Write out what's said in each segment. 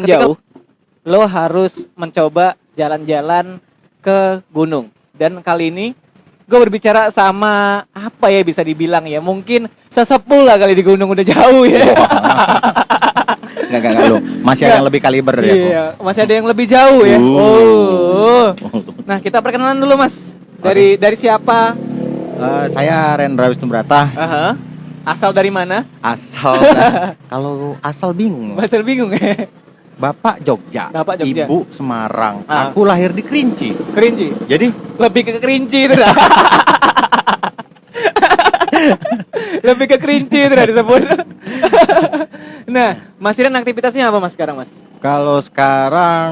jalan jauh, lo harus mencoba jalan-jalan ke gunung. Dan kali ini gue berbicara sama apa ya, bisa dibilang ya, mungkin sesepuh lah kali di gunung, udah jauh ya. Enggak lo. Masih ada yang lebih kaliber ya. Iya, masih ada yang lebih jauh ya. Nah, kita perkenalan dulu Mas. Dari siapa? Saya Rendra Wisnubrata. Asal dari mana? Kalau asal bingung. Asal bingung ya. Bapak Jogja, Ibu Semarang. Aku lahir di Kerinci. Jadi lebih ke Kerinci itu dah. Lebih ke Kerinci itu dah disebut. Nah, Mas Iren aktivitasnya apa Mas sekarang Mas? Kalau sekarang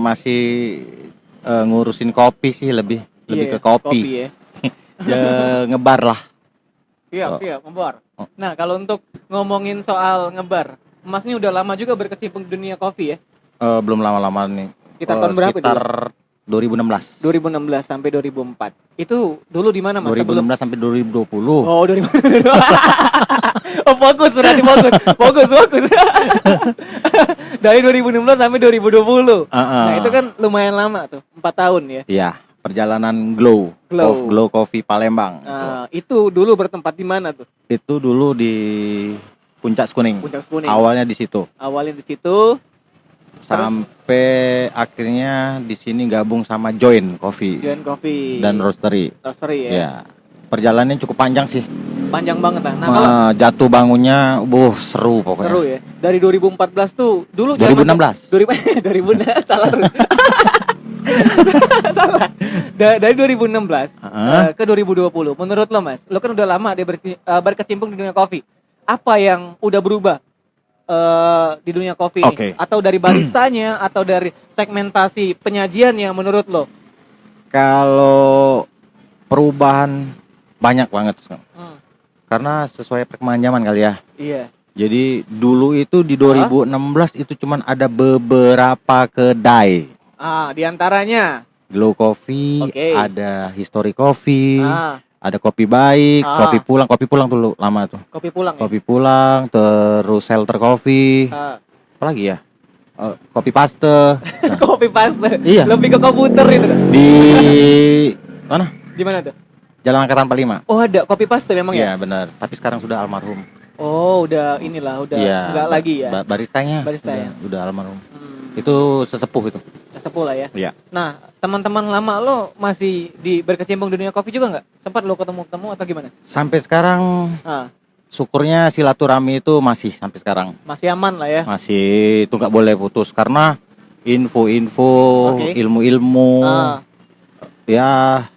masih ngurusin kopi sih, lebih ke kopi. Ya, ngebar lah. Iya, ngebar. Nah, kalau untuk ngomongin soal ngebar, Mas ini udah lama juga berkecimpung di dunia kopi ya? Belum lama-lama nih. Sekitar tahun berapa? Sekitar 2016 sampai 2004. Itu dulu di mana Mas? 2016 sampai 2020. Oh, 2000. Oh, fokus. Dari 2016 sampai 2020. Nah, itu kan lumayan lama tuh, 4 tahun ya. Iya, perjalanan Glow Coffee Palembang. Itu dulu bertempat di mana tuh? Itu dulu di Puncak Skuning. Awalnya di situ. Sampai akhirnya di sini gabung sama Join Coffee dan Roastery ya. Ya. Perjalanannya cukup panjang sih. Panjang banget lah. Nah, jatuh bangunnya seru pokoknya. Seru ya. Dari 2014 tuh dulu 2016. 2000 salah terus. Salah. Dari 2016 ke 2020. Menurut lo Mas, lo kan udah lama dia berkecimpung di dunia kopi. Apa yang udah berubah di dunia kopi ini? Atau dari baristanya atau dari segmentasi penyajiannya menurut lo? Kalau perubahan banyak banget karena sesuai perkembangan zaman kali ya. Iya. Jadi dulu itu di 2016 itu cuman ada beberapa kedai. Di antaranya Glow Coffee, ada History Coffee, ada Kopi Baik, Kopi Pulang dulu lama tuh. Kopi Pulang. Kopi Pulang, terus Shelter Coffee. Apa lagi ya? Kopi Paste. Kopi Paste. Iya. Lebih ke komputer itu. Di mana? Di mana tuh? Jalan Angkatan 45. Oh, ada Kopi Paste memang ya? Iya, benar. Tapi sekarang sudah almarhum. Oh, udah enggak lagi ya. Baristanya. Udah almarhum. Itu sesepuh itu. Sesepuh lah ya. Iya. Nah, teman-teman lama lo masih berkecimpung di dunia kopi juga nggak? Sempat lo ketemu atau gimana? Sampai sekarang syukurnya silaturahmi itu masih sampai sekarang. Masih aman lah ya. Masih, itu nggak boleh putus karena info-info, ilmu-ilmu. Ya,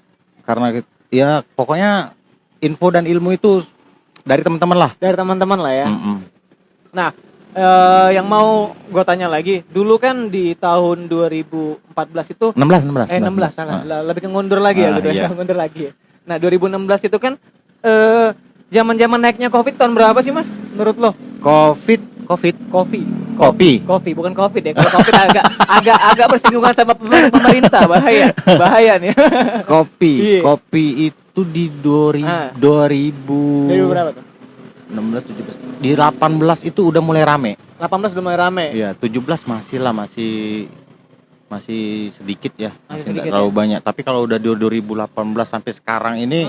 karena ya pokoknya info dan ilmu itu dari teman-teman lah. Dari teman-teman lah ya. Nah, yang mau gue tanya lagi, dulu kan di tahun 2014 itu 16 salah. Lebih ke ngundur lagi ya gitu ya. Ngundur lagi. Nah, 2016 itu kan zaman-zaman naiknya Covid tahun berapa sih Mas menurut lo? Kopi Bukan Covid ya. Kalau Covid agak bersinggungan sama pemerintah, bahaya nih. Kopi itu di 2000 berapa tuh? 16, 17. Di 18 itu udah mulai rame. 18 udah mulai rame. Iya, 17 masih sedikit ya. Masih enggak terlalu banyak. Tapi kalau udah di 2018 sampai sekarang ini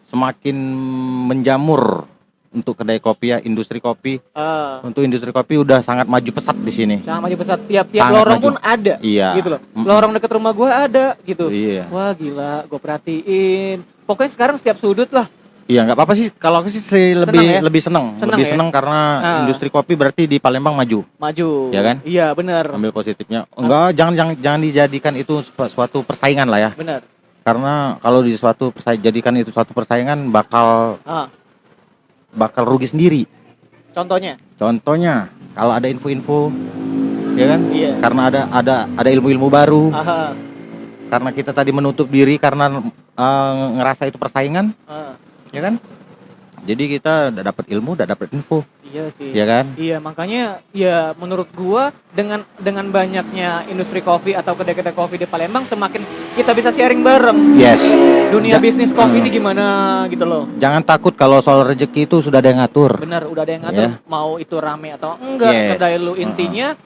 semakin menjamur untuk kedai kopi ya, industri kopi. Untuk industri kopi udah sangat maju pesat di sini. Sangat maju pesat. Tiap lorong pun ada. Iya. Gitu loh. Lorong dekat rumah gue ada gitu. Iya. Wah, gila, gue perhatiin. Pokoknya sekarang setiap sudut lah. Iya, nggak apa-apa sih. Kalau aku sih lebih seneng karena industri kopi berarti di Palembang maju. Ya kan? Iya, benar. Ambil positifnya. Enggak, jangan dijadikan itu suatu persaingan lah ya. Benar. Karena kalau jadikan itu suatu persaingan bakal rugi sendiri. Contohnya kalau ada info-info, ya kan? Iya. Karena ada ilmu-ilmu baru. Karena kita tadi menutup diri karena ngerasa itu persaingan. Ya kan? Jadi kita udah dapat ilmu, udah dapat info. Iya sih. Ya kan? Iya, makanya ya menurut gua dengan banyaknya industri kopi atau kedai-kedai kopi di Palembang, semakin kita bisa sharing bareng. Yes. Dunia bisnis kopi ini gimana gitu loh. Jangan takut kalau soal rezeki itu sudah ada yang ngatur. Benar, udah ada yang ngatur. Mau itu rame atau enggak, kedai lu intinya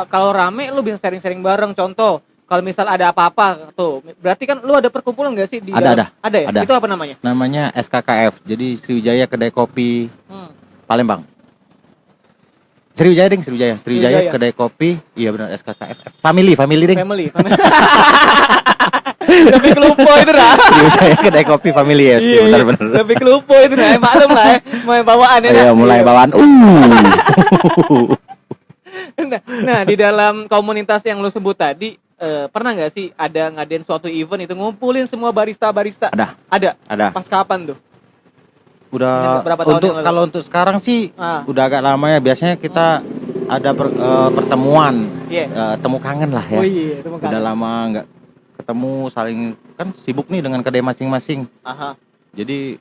kalau rame lu bisa sharing-sharing bareng. Contoh, kalau misal ada apa-apa tuh, berarti kan lu ada perkumpulan nggak sih di dalam? Ada ya? Ada. Itu apa namanya? Namanya SKKF. Jadi Sriwijaya Kedai Kopi Palembang. Sriwijaya Kedai Kopi. Iya benar, SKKF. Family ding. Family. Lebih kelupo itu dah. Sriwijaya Kedai Kopi Family, yes. Iya, Benar. lebih kelupo itu dah. Maklum lah ya. Mulai bawaan ya. Iya, mulai bawaan. Nah, di dalam komunitas yang lu sebut tadi, pernah nggak sih ada ngadain suatu event itu ngumpulin semua barista? Ada. Pas kapan tuh? Udah kalau untuk sekarang sih udah agak lama ya. Biasanya kita ada pertemuan, temu kangen lah ya. Oh iya, temu kangen. Udah lama nggak ketemu, saling kan sibuk nih dengan kedai masing-masing. Jadi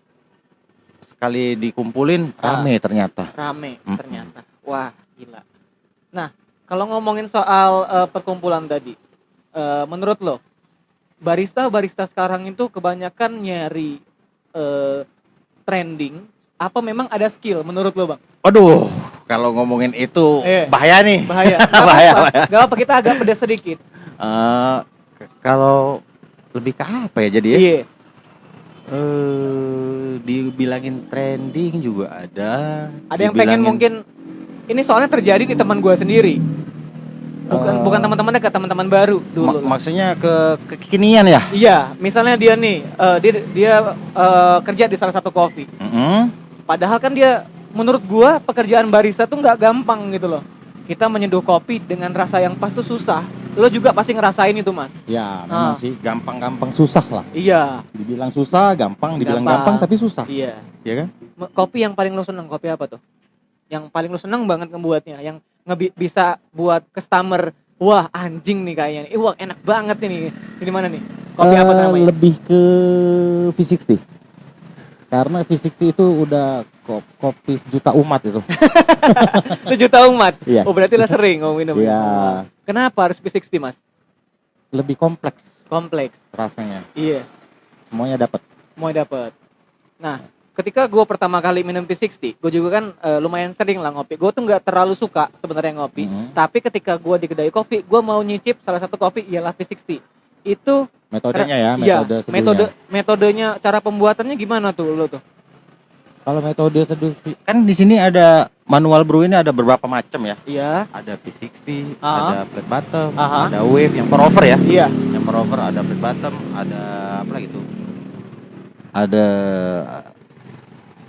sekali dikumpulin rame ternyata. Ternyata. Wah, gila. Nah, kalau ngomongin soal perkumpulan tadi, menurut lo barista sekarang itu kebanyakan nyari trending apa memang ada skill menurut lo, Bang? Aduh, kalau ngomongin itu bahaya nih. Bahaya. Gak apa, kita agak pedas sedikit. Kalau lebih ke apa ya jadi ya? Iya. Dibilangin trending juga ada. Ada yang pengen mungkin ini soalnya terjadi di teman gue sendiri. Bukan teman-temannya, ke teman-teman baru dulu. Maksudnya kekinian ya? Iya, misalnya dia nih, dia kerja di salah satu kopi. Padahal kan dia, menurut gua pekerjaan barista tuh nggak gampang gitu loh. Kita menyeduh kopi dengan rasa yang pas tuh susah. Lo juga pasti ngerasain itu, Mas. Ya, memang sih gampang-gampang susah lah. Iya. Dibilang susah, dibilang gampang tapi susah. Iya. Iya kan? Kopi yang paling lo seneng, kopi apa tuh? Yang paling lo seneng banget ngebuatnya, yang bisa buat customer, wah anjing nih kayaknya nih, wah enak banget ini. Ini mana nih? Kopi apa namanya? Lebih ke V60. Karena V60 itu udah kopi sejuta umat itu. Sejuta umat? Yes. Oh berarti lah sering minum. Iya. Kenapa harus V60, Mas? Lebih kompleks rasanya. Iya. Semuanya dapat. Nah, ketika gue pertama kali minum V60, gue juga kan lumayan sering lah ngopi. Gue tuh nggak terlalu suka sebenarnya ngopi. Tapi ketika gue di kedai kopi, gue mau nyicip salah satu kopi ialah V60. Itu metodenya metodenya, cara pembuatannya gimana tuh lo tuh? Kalau metode seduh, kan di sini ada manual brew, ini ada beberapa macam ya. Iya. Ada V60, ada flat bottom, ada wave yang pour over ya. Iya. Yang pour over, ada flat bottom, ada apa lagi tuh? Ada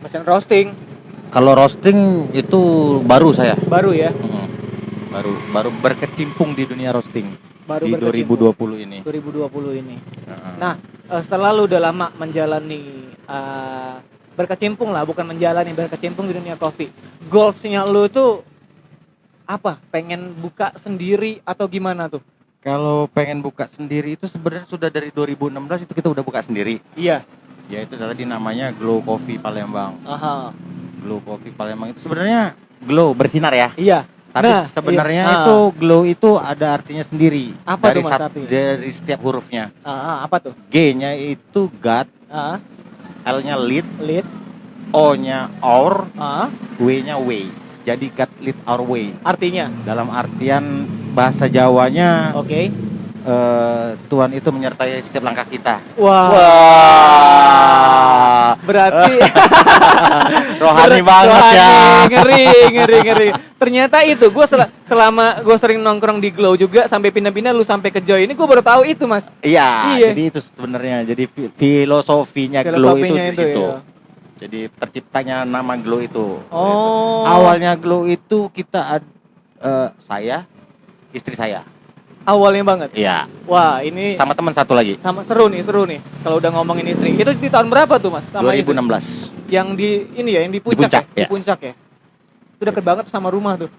mesin roasting. Kalau roasting itu baru saya. Baru ya? Baru berkecimpung di dunia roasting. Di 2020 ini. Nah, setelah lu udah lama menjalani berkecimpung di dunia kopi. Goals-nya lu tuh apa? Pengen buka sendiri atau gimana tuh? Kalau pengen buka sendiri itu sebenarnya sudah dari 2016 itu kita udah buka sendiri. Iya. Ya itu tadi namanya Glow Coffee Palembang. Glow Coffee Palembang itu sebenarnya glow bersinar ya. Iya. Tapi sebenarnya itu glow itu ada artinya sendiri. Apa dari tuh, Mas, dari setiap hurufnya. Apa tuh? G-nya itu God. L-nya lead. O-nya our. W-nya way. Jadi God lead our way. Artinya? Dalam artian bahasa Jawanya. Oke. Tuhan itu menyertai setiap langkah kita. Wah. Berarti rohani banget ya. Ngeri. Ternyata itu gue selama gue sering nongkrong di Glow juga sampai pindah-pindah lu sampai ke Joy ini gue baru tahu itu, Mas. Iya. Jadi itu sebenarnya jadi filosofinya Glow itu di situ. Ya. Jadi terciptanya nama Glow itu. Oh. Awalnya Glow itu kita saya, istri saya. Awalnya banget. Iya. Wah, ini sama teman satu lagi. Seru nih. Kalau udah ngomongin istri. Itu di tahun berapa tuh, Mas? Sama 2016. Istri? Yang di ini ya, yang di puncak. Di puncak ya. Itu deket banget sama rumah tuh.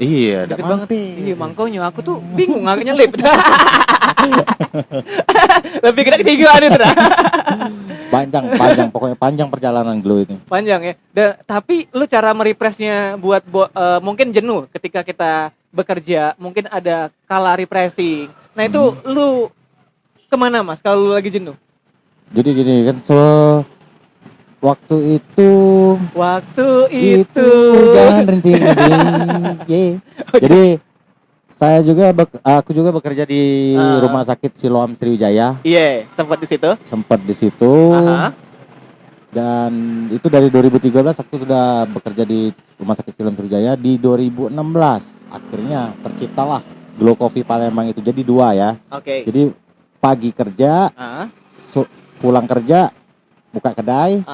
Iya, deket banget. Iya, mangkonya aku tuh bingung agak nyelip. Lebih gede ketigaan itu dah. Panjang, pokoknya panjang perjalanan Glow ini. Panjang ya. Tapi lu cara merefreshnya buat mungkin jenuh ketika kita bekerja, mungkin ada kala refreshing. Nah itu lu kemana, Mas, kalau lu lagi jenuh? Jadi gini kan, waktu itu jangan rinting. Jadi Aku juga bekerja di Rumah Sakit Siloam Sriwijaya. Iya, sempat di situ. Sempat di situ. Dan itu dari 2013 aku sudah bekerja di Rumah Sakit Siloam Sriwijaya. Di 2016 akhirnya terciptalah Glow Coffee Palembang itu. Jadi 2 ya. Oke. Jadi pagi kerja, pulang kerja, buka kedai,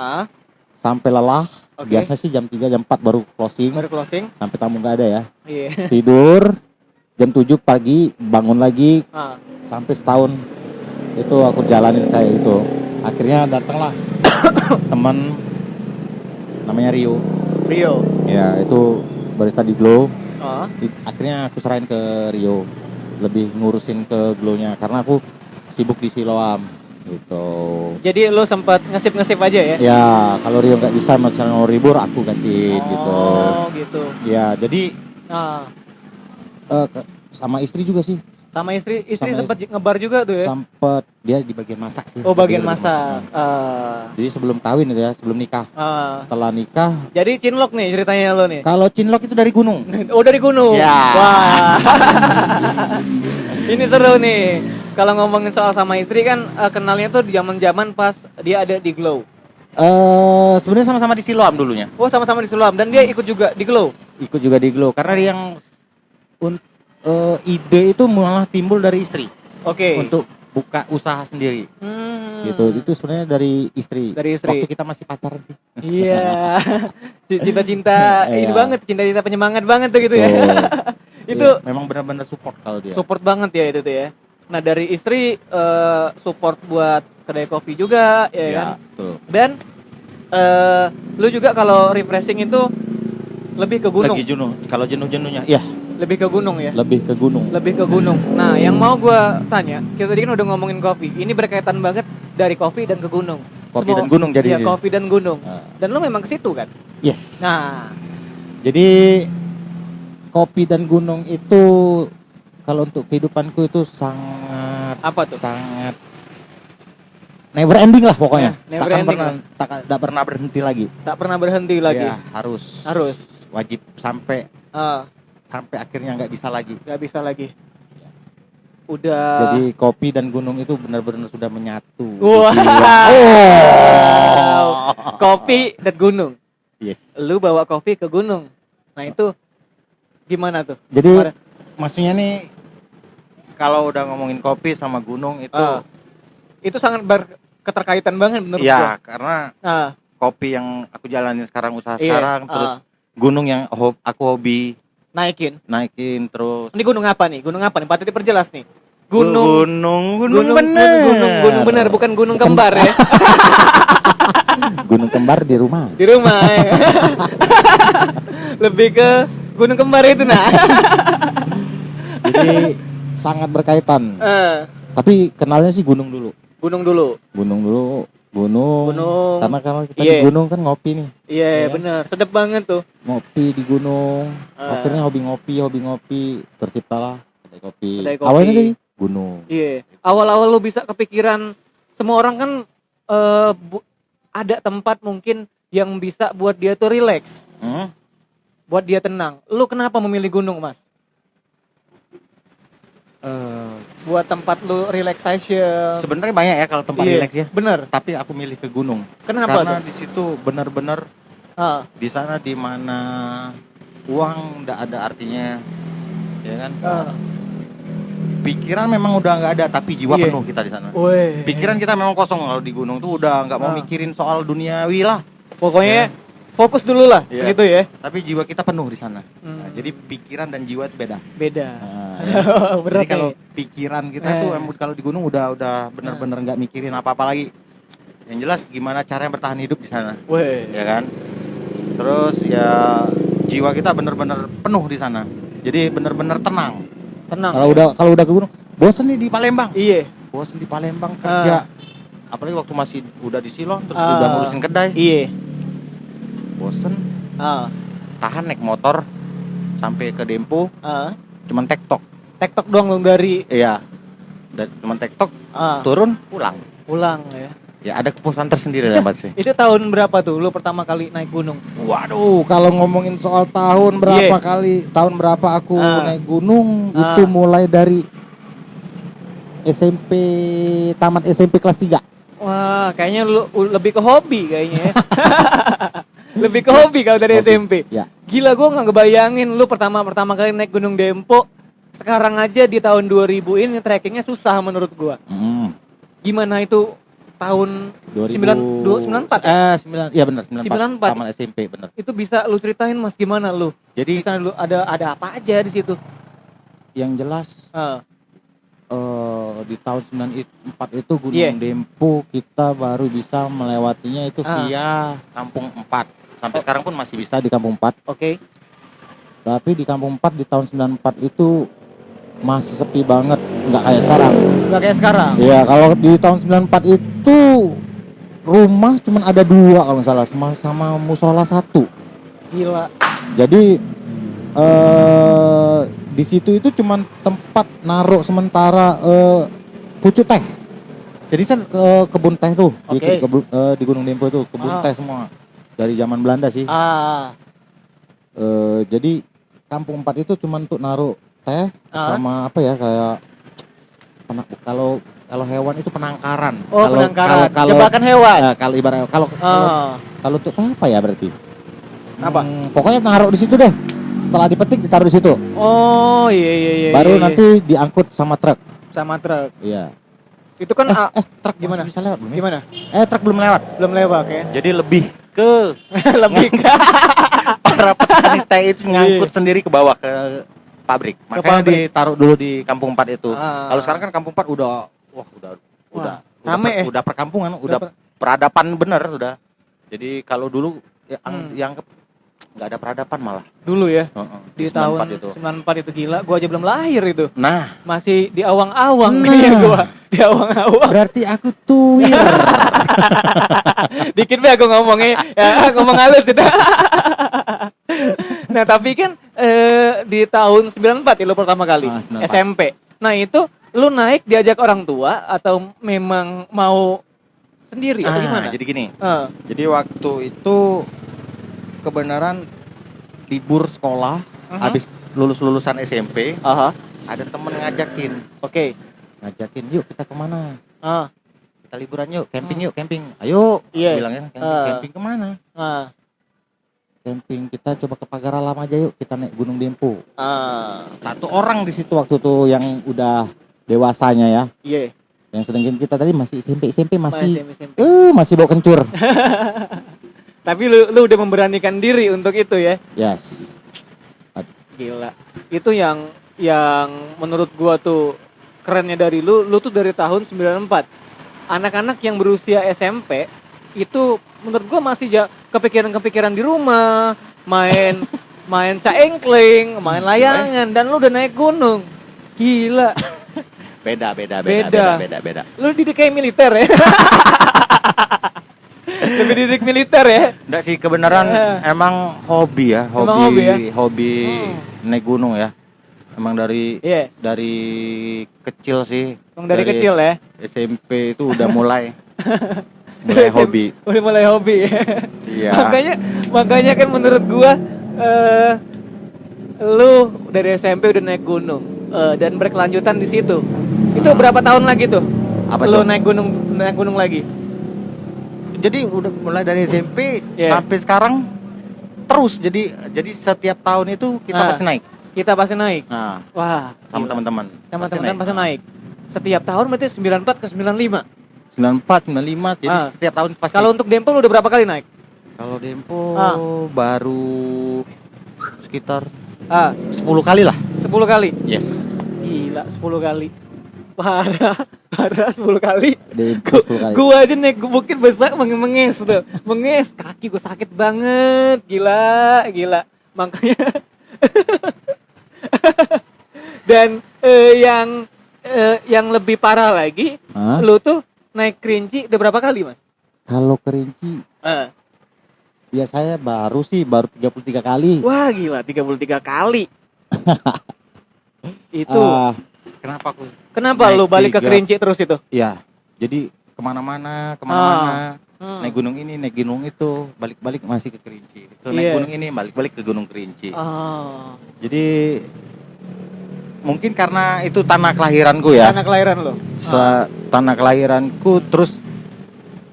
sampai lelah. Biasa sih jam 3, jam 4 baru closing. Sampai tamu nggak ada ya. Iya. Tidur jam 7 pagi, bangun lagi sampai setahun. Itu aku jalanin kayak itu. Akhirnya datanglah teman namanya Rio. Ya, itu barista di Glow. Akhirnya aku serahin ke Rio. Lebih ngurusin ke Glow-nya karena aku sibuk di Siloam gitu. Jadi lo sempat ngesip aja ya? Ya, kalau Rio nggak bisa misalnya mau libur aku gantiin gitu. Oh, gitu. Ya, jadi sama istri juga sih. Sama istri sempat ngebar juga tuh ya? Sempat, dia di bagian masak sih. Oh, bagian masak. Jadi sebelum kawin ya, sebelum nikah. Setelah nikah. Jadi cinlok nih ceritanya lo nih. Kalau cinlok itu dari gunung. Oh, dari gunung. Ya. Wah. Ini seru nih. Kalau ngomongin soal sama istri kan kenalnya tuh di zaman-zaman pas dia ada di Glow. Sebenarnya sama-sama di Siloam dulunya. Oh, sama-sama di Siloam dan dia ikut juga di Glow. Ikut juga di Glow karena dia yang ide itu malah timbul dari istri. Oke. Untuk buka usaha sendiri. Gitu. Itu sebenarnya dari istri. Waktu kita masih pacaran sih. Iya. Cinta-cinta ini banget, cinta-cinta penyemangat banget tuh gitu ya. Itu memang benar-benar support kalau dia. Support banget ya itu tuh ya. Nah, dari istri support buat kedai kopi juga ya kan. Betul. Dan lu juga kalau refreshing itu lebih ke gunung. Kalau jenuh-jenuhnya, ya. Lebih ke gunung ya? Lebih ke gunung. Nah, yang mau gue tanya, kita tadi kan udah ngomongin kopi. Ini berkaitan banget dari kopi dan ke gunung. Dan gunung jadi. Iya, kopi dan gunung. Dan lo memang ke situ kan? Yes. Nah, jadi kopi dan gunung itu kalau untuk kehidupanku itu sangat sangat never ending lah pokoknya. Tak pernah berhenti lagi. Ya, harus wajib sampai akhirnya nggak bisa lagi. Udah. Jadi kopi dan gunung itu benar-benar sudah menyatu. Wow. Kopi dan gunung. Yes. Lu bawa kopi ke gunung. Nah, itu gimana tuh? Jadi maksudnya nih kalau udah ngomongin kopi sama gunung itu sangat berketerkaitan banget menurut gua. Iya, karena kopi yang aku jalanin sekarang sekarang terus gunung yang aku hobi naikin terus. Ini gunung apa nih? Patut diperjelas nih. Gunung bener, bukan gunung kembar ya. Gunung kembar di rumah ya. Lebih ke gunung kembar itu nah. Jadi sangat berkaitan. Tapi kenalnya sih gunung dulu. Karena kita di gunung kan ngopi nih. Iya, benar. Sedap banget tuh. Ngopi di gunung. Akhirnya hobi ngopi, terciptalah kedai kopi. Awalnya dari gunung. Iya. Awal-awal lu bisa kepikiran, semua orang kan ada tempat mungkin yang bisa buat dia tuh relax. Buat dia tenang. Lu kenapa memilih gunung, Mas? Buat tempat lu relaxation. Sebenarnya banyak ya kalau tempat relax ya. Bener. Tapi aku milih ke gunung. Kenapa? Karena di situ benar-benar di sana di mana uang nggak ada artinya, ya kan? Pikiran memang udah nggak ada, tapi jiwa penuh kita di sana. Pikiran kita memang kosong kalau di gunung tuh udah nggak mau mikirin soal duniawi lah. Pokoknya fokus dulu lah, gitu ya. Tapi jiwa kita penuh di sana. Nah, jadi pikiran dan jiwa itu beda. Nah, jadi kalau pikiran kita tuh kalau di gunung udah benar-benar nggak mikirin apa-apa lagi. Yang jelas gimana cara yang bertahan hidup di sana. Ya kan? Terus ya jiwa kita benar-benar penuh di sana. Jadi benar-benar tenang. Kalau udah ke gunung, bosen nih di Palembang. Iya. Bosen di Palembang kerja. Apalagi waktu masih udah di Siloam terus udah ngurusin kedai. Iya. Bosen. Tahan naik motor sampai ke Dempo. Cuman tektok doang lu dari. Iya. Dan cuman tektok turun pulang ya. Ya ada kepuasan tersendiri lah Mbak sih. Itu tahun berapa tuh lu pertama kali naik gunung? Waduh, kalau ngomongin soal tahun tahun berapa aku naik gunung, itu mulai dari SMP, tamat SMP kelas 3. Wah, kayaknya lu lebih ke hobi kayaknya ya. Lebih ke hobi kalau dari SMP. Ya. Gila, gue nggak ngebayangin lu pertama kali naik Gunung Dempo. Sekarang aja di tahun 2000 ini trekkingnya susah menurut gue. Gimana itu tahun 94? Iya benar 94. Taman SMP benar. Itu bisa lu ceritain Mas gimana lu? Jadi misalnya lu ada apa aja di situ? Yang jelas di tahun 94 itu Gunung Dempo kita baru bisa melewatinya itu via Kampung 4. Sampai sekarang pun masih bisa di Kampung 4. Oke. Tapi di Kampung 4 di tahun 94 itu masih sepi banget, nggak kayak sekarang. Nggak kayak sekarang? Iya, kalau di tahun 94 itu rumah cuma ada 2 kalau nggak salah, sama musola 1. Gila. Jadi di situ itu cuma tempat naruh sementara pucuk teh. Jadi kan kebun teh tuh di Gunung Dempo itu kebun teh semua dari zaman Belanda sih. Jadi Kampung 4 itu cuma untuk naruh teh sama apa ya kayak kalau hewan itu penangkaran. Penangkaran. Kalau jebakan hewan. Kalau ibarat kalau untuk apa ya berarti? Apa? Pokoknya naruh di situ deh. Setelah dipetik ditaruh di situ. Oh iya. Baru nanti diangkut sama truk. Iya. Itu kan truk gimana? Bisa lewat belum? Gimana? Truk belum lewat. Belum lewat ya. Jadi lebih ke para petani teh itu ngangkut sendiri ke bawah ke pabrik. Makanya ditaruh dulu di Kampung 4 itu. Kalau sekarang kan Kampung 4 udah rame udah perkampungan, udah peradaban bener udah. Jadi kalau dulu yang nggak ada peradaban malah. Dulu ya. Di tahun 94 itu gila, gua aja belum lahir itu. Nah, masih di awang-awang ya gua. Di awang-awang. Berarti aku tuir. Dikit be aku ngomongnya, ya ngomong halus itu. Nah, tapi kan di tahun 94 ya lu pertama kali SMP. Nah, itu lu naik diajak orang tua atau memang mau sendiri atau gimana? Jadi gini. Jadi waktu itu kebenaran libur sekolah, habis lulusan SMP, ada temen ngajakin. Oke. Ngajakin, yuk kita kemana? Kita liburan yuk, camping. Ayo, bilangnya camping kemana? Camping kita coba ke Pagar Alam aja yuk, kita naik Gunung Dempo. 1 orang di situ waktu itu yang udah dewasanya ya. Iya. Yang sedangkan kita tadi masih SMP masih bau kencur. Tapi lu udah memberanikan diri untuk itu ya? Yes. Gila. Itu yang menurut gua tuh kerennya dari lu tuh dari tahun 94. Anak-anak yang berusia SMP itu menurut gua masih kepikiran di rumah, main caengkling, main layangan, dan lu udah naik gunung. Gila. Beda. Lu didik kayak militer ya? Lebih didik militer ya? Enggak sih, kebenaran emang hobi naik gunung ya. Emang dari kecil sih. Dari kecil ya? SMP itu udah mulai hobi. Udah mulai hobi. Iya. Makanya kan menurut gua lu dari SMP udah naik gunung dan berkelanjutan di situ. Itu berapa tahun lagi tuh? Lu naik gunung lagi? Jadi udah mulai dari SMP sampai sekarang terus. Jadi setiap tahun itu kita pasti naik. Nah, wah, sama teman-teman. Sama teman-teman pasti naik. Setiap tahun berarti 94 ke 95. 94, 95. Jadi setiap tahun pasti. Kalau untuk Dempo lu udah berapa kali naik? Kalau Dempo baru sekitar 10 kali lah. 10 kali? Yes. Gila, 10 kali. Parah 10 kali. Dempo 10 kali. Gua aja naik bukit besar menges tuh. Menges, kaki gua sakit banget. Gila. Makanya dan yang lebih parah lagi, lu tuh naik Kerinci udah berapa kali, Mas? Kalau Kerinci ya saya baru 33 kali. Wah, gila, 33 kali. Itu Kenapa lu balik ke Kerinci terus itu? Ya, jadi kemana-mana, naik gunung ini, naik gunung itu, balik-balik masih ke Kerinci. Naik gunung ini, balik-balik ke Gunung Kerinci. Jadi mungkin karena itu tanah kelahiranku ya. Tanah kelahiran lo. Tanah kelahiranku, terus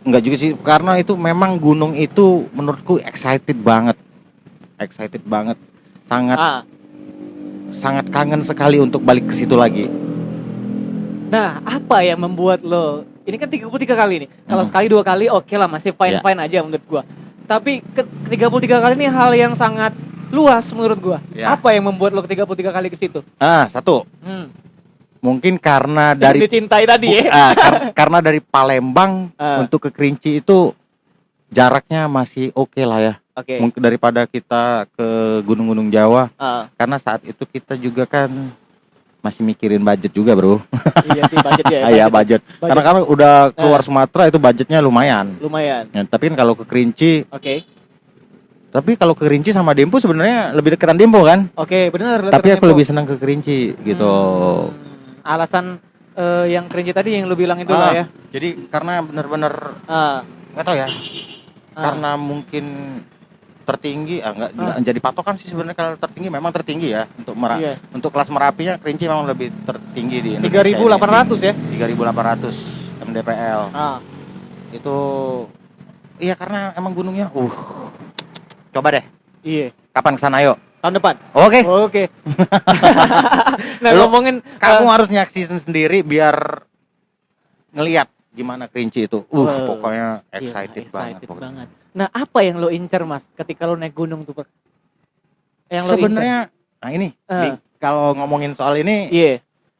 enggak juga sih, karena itu memang gunung itu menurutku excited banget, sangat kangen sekali untuk balik ke situ lagi. Nah, apa yang membuat lo, ini kan 33 kali nih. Kalau sekali 2 kali oke lah, masih fine aja menurut gua. Tapi ke 33 kali ini hal yang sangat luas menurut gua. Apa yang membuat lo ke 33 kali ke situ? Satu. Mungkin karena dari dicintai tadi karena dari Palembang untuk ke Kerinci itu jaraknya masih oke lah ya. Mungkin daripada kita ke gunung-gunung Jawa. Karena saat itu kita juga kan masih mikirin budget juga, Bro. Iya sih, budget ya. Iya, budget. Karena kami udah keluar Sumatera itu budgetnya lumayan. Ya, tapi kan kalau ke Kerinci. Tapi kalau ke Kerinci sama Dempo sebenarnya lebih deketan Dempo kan? Benar. Tapi aku lebih senang ke Kerinci gitu. Alasan yang Kerinci tadi yang lu bilang itu lah ya. Jadi karena benar-benar nggak tahu ya. Karena mungkin tertinggi, nggak jadi patokan sih sebenarnya. Kalau tertinggi memang tertinggi ya untuk kelas Merapinya Kerinci memang lebih tertinggi di Indonesia. 3.800 ya? 3.800 mdpl. Itu iya karena emang gunungnya coba deh. Iya. Kapan kesana ayo? Tahun depan. Oke. Nah, ngomongin kamu harus nyaksiin sendiri biar ngelihat gimana Kerinci itu. Pokoknya excited banget. Nah, apa yang lo incer, Mas, ketika lo naik gunung tuh? Yang sebenarnya, nah ini, kalau ngomongin soal ini,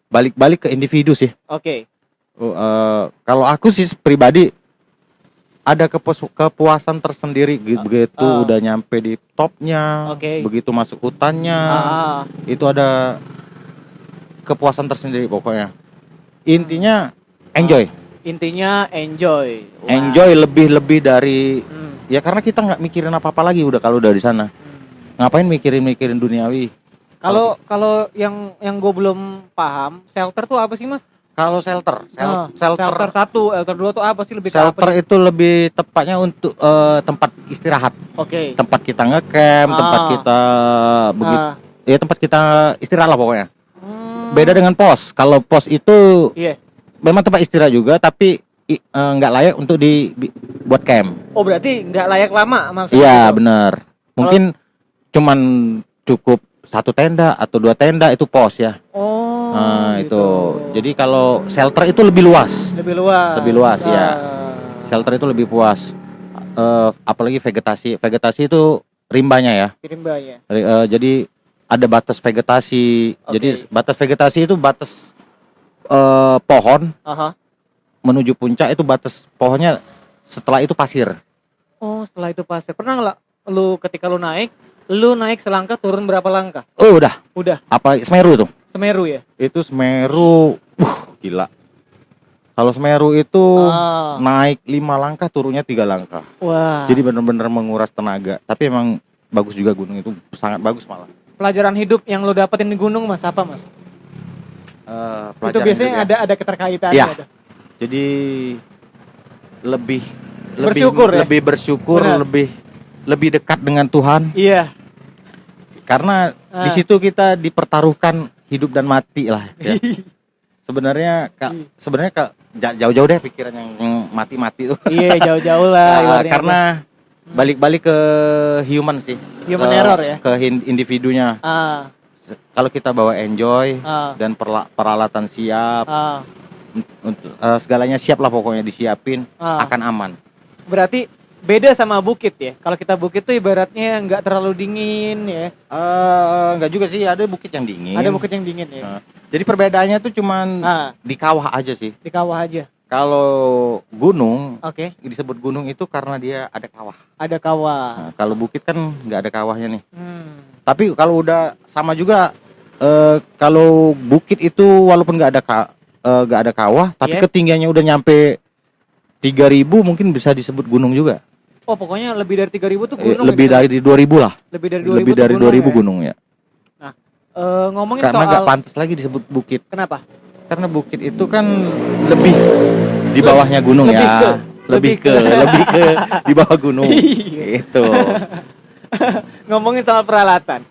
balik-balik ke individu sih. Kalau aku sih pribadi ada kepuasan tersendiri begitu udah nyampe di topnya, begitu masuk hutannya, itu ada kepuasan tersendiri pokoknya. Intinya enjoy. Enjoy lebih dari ya karena kita nggak mikirin apa-apa lagi udah kalau udah di sana. Ngapain mikirin duniawi? Kalau yang gue belum paham, shelter tuh apa sih, Mas? Kalau shelter 1, shelter 2 tuh apa sih, lebih shelter itu lebih tepatnya untuk tempat istirahat. Tempat kita ngecamp, tempat kita begitu. Ya tempat kita istirahat lah pokoknya. Beda dengan pos. Kalau pos itu memang tempat istirahat juga, tapi nggak layak untuk buat camp. Berarti nggak layak lama maksudnya? Iya benar. Mungkin cuman cukup 1 tenda atau 2 tenda itu pos ya. Gitu. Itu. Jadi kalau shelter itu lebih luas ya. Shelter itu lebih puas. Apalagi vegetasi itu rimbanya ya. Jadi ada batas vegetasi. Jadi batas vegetasi itu batas pohon. Menuju puncak itu batas pohonnya, setelah itu pasir. Setelah itu pasir. Pernah nggak lu ketika lu naik selangkah turun berapa langkah? Udah. Apa Semeru tuh? Semeru ya? Itu Semeru, gila. Kalau Semeru itu naik 5 langkah, turunnya 3 langkah. Wah. Jadi benar-benar menguras tenaga. Tapi emang bagus juga gunung itu, sangat bagus malah. Pelajaran hidup yang lo dapetin di gunung, Mas, apa, Mas? Itu biasanya ada keterkaitannya. Ya. Jadi lebih bersyukur, lebih dekat dengan Tuhan. Iya. Karena di situ kita dipertaruhkan hidup dan mati lah ya. Sebenarnya jauh-jauh deh pikiran yang mati-mati itu. Iya, jauh-jauh lah. Karena balik-balik ke human sih. Human error ya. Ke individunya. Kalau kita bawa enjoy dan peralatan siap, untuk segalanya siap lah pokoknya disiapin, akan aman. Berarti beda sama bukit ya. Kalau kita bukit tuh ibaratnya nggak terlalu dingin ya. Nggak juga sih, ada bukit yang dingin. Ada bukit yang dingin ya. Jadi perbedaannya tuh cuman di kawah aja sih. Di kawah aja. Kalau gunung, disebut gunung itu karena dia ada kawah. Ada kawah. Nah, kalau bukit kan nggak ada kawahnya nih. Tapi kalau udah sama juga, kalau bukit itu walaupun nggak ada kawah, tapi ketinggiannya udah nyampe 3.000 mungkin bisa disebut gunung juga. Pokoknya lebih dari 3.000 tuh gunung. Lebih dari 2.000 lah. Lebih dari 2.000 gunung ya. Nah, ngomongin karena soal, nggak pantas lagi disebut bukit. Kenapa? Karena bukit itu kan lebih di bawahnya gunung lebih ke di bawah gunung. Itu. Ngomongin soal peralatan.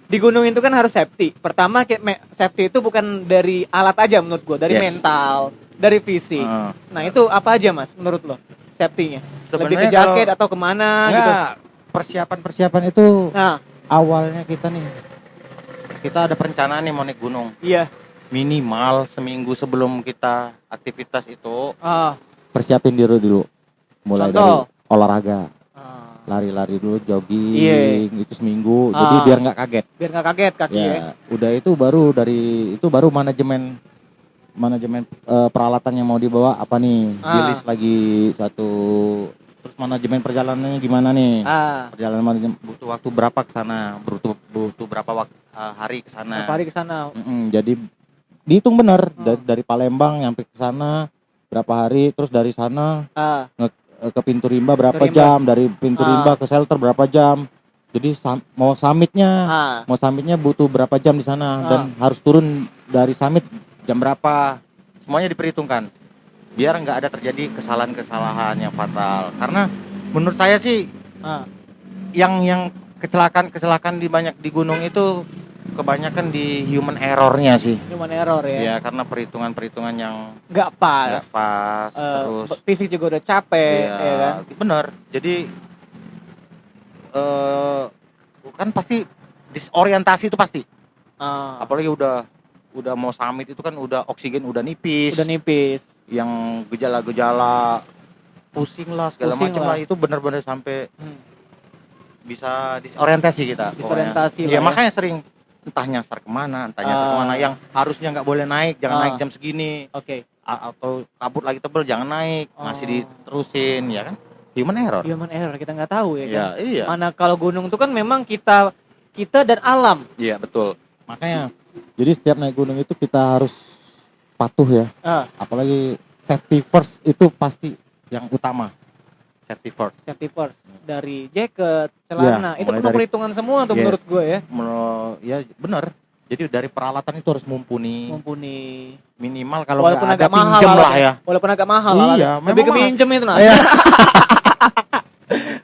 Di gunung itu kan harus safety. Pertama safety itu bukan dari alat aja menurut gua, dari mental, dari fisik. Nah, itu apa aja Mas menurut lo safety-nya? Lebih ke jaket atau kemana gitu? Persiapan itu awalnya kita ada perencanaan nih mau naik gunung. Iya. Minimal seminggu sebelum kita aktivitas itu persiapin diri dulu. Mulai dari olahraga. Lari-lari dulu, jogging, itu seminggu. Jadi biar nggak kaget. Biar nggak kaget kaki ya. Udah itu baru manajemen peralatan yang mau dibawa apa nih? Di-list lagi satu. Terus manajemen perjalanannya gimana nih? Perjalanan butuh waktu berapa ke sana? Butuh berapa hari ke sana? Berapa hari ke sana? Jadi dihitung benar dari Palembang nyampe ke sana berapa hari, terus dari sana ke pintu rimba berapa jam, dari pintu rimba ke shelter berapa jam. Jadi mau summitnya butuh berapa jam di sana dan harus turun dari summit jam berapa. Semuanya diperhitungkan biar nggak ada terjadi kesalahan yang fatal. Karena menurut saya sih yang kecelakaan di gunung itu kebanyakan di human error-nya sih. Human error ya. Ya, karena perhitungan yang nggak pas. Terus fisik juga udah capek, ya kan? Bener. Jadi kan pasti disorientasi itu pasti. Apalagi udah mau summit itu kan udah oksigen udah nipis. Yang gejala-gejala pusing lah segala macam lah itu benar-benar sampai bisa disorientasi kita. Ya makanya sering entah nyasar kemana yang harusnya nggak boleh naik, jangan naik jam segini. Atau kabut lagi tebel jangan naik, masih diterusin, ya kan? Human error kita nggak tahu ya kan. Iya. Mana kalau gunung itu kan memang kita dan alam. Iya betul. Makanya jadi setiap naik gunung itu kita harus patuh ya. Apalagi safety first itu pasti yang utama. Safety first. Dari jaket, celana, itu perlu perhitungan semua tuh menurut gue ya. Ya benar. Jadi dari peralatan itu harus mumpuni. Minimal kalau walaupun nggak ada mahal pinjem lah ya. Walaupun agak mahal Iya, lebih ke minjem itu nah.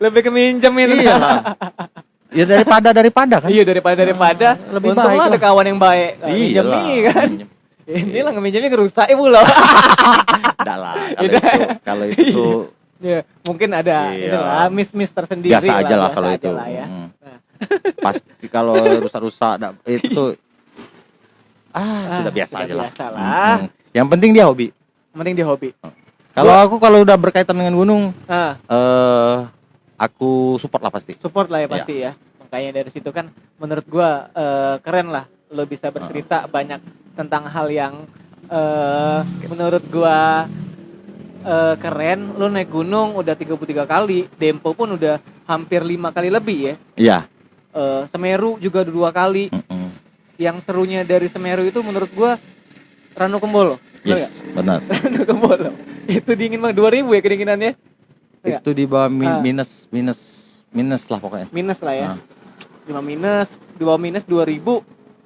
Lebih ke minjem itu. Iya lah. Ya daripada kan. Iya daripada. Lebih untung baik lah ada kawan yang baik. Minjem nih kan. Inilah ngeminjemnya kerusak ibu loh. Enggak lah kalau itu ya, mungkin ada inilah miss tersendiri. Biasa aja lah kalau itu. Ya. Pasti kalau rusak-rusak itu sudah biasa aja lah. Yang penting dia hobi. Kalau udah berkaitan dengan gunung, aku support lah pasti. Ya. Makanya dari situ kan menurut gua keren lah lo bisa bercerita banyak tentang hal yang menurut gua keren. Lo naik gunung udah 33 kali, Dempo pun udah hampir 5 kali lebih ya. Iya. Semeru juga 2 kali. Yang serunya dari Semeru itu menurut gua Ranu Kembolo. Yes, benar. Ranu Kembolo. Itu dingin banget 2000 ya kedinginannya. Itu di bawah minus lah pokoknya. Minus lah ya. 5 minus 2000.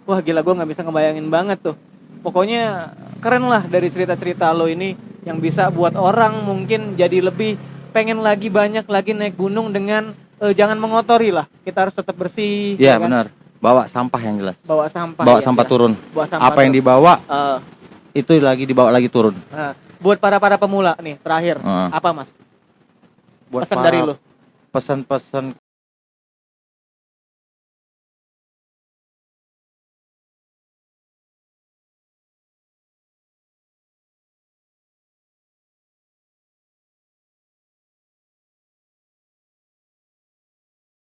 Wah gila, gue nggak bisa ngebayangin banget tuh. Pokoknya keren lah dari cerita-cerita lo ini yang bisa buat orang mungkin jadi lebih pengen lagi banyak lagi naik gunung dengan jangan mengotori lah. Kita harus tetap bersih. Iya benar. Bawa sampah yang jelas. Bawa sampah turun. Apa yang dibawa itu dibawa lagi turun. Buat para pemula nih terakhir apa mas? Buat pesan dari lo. Pesan-pesan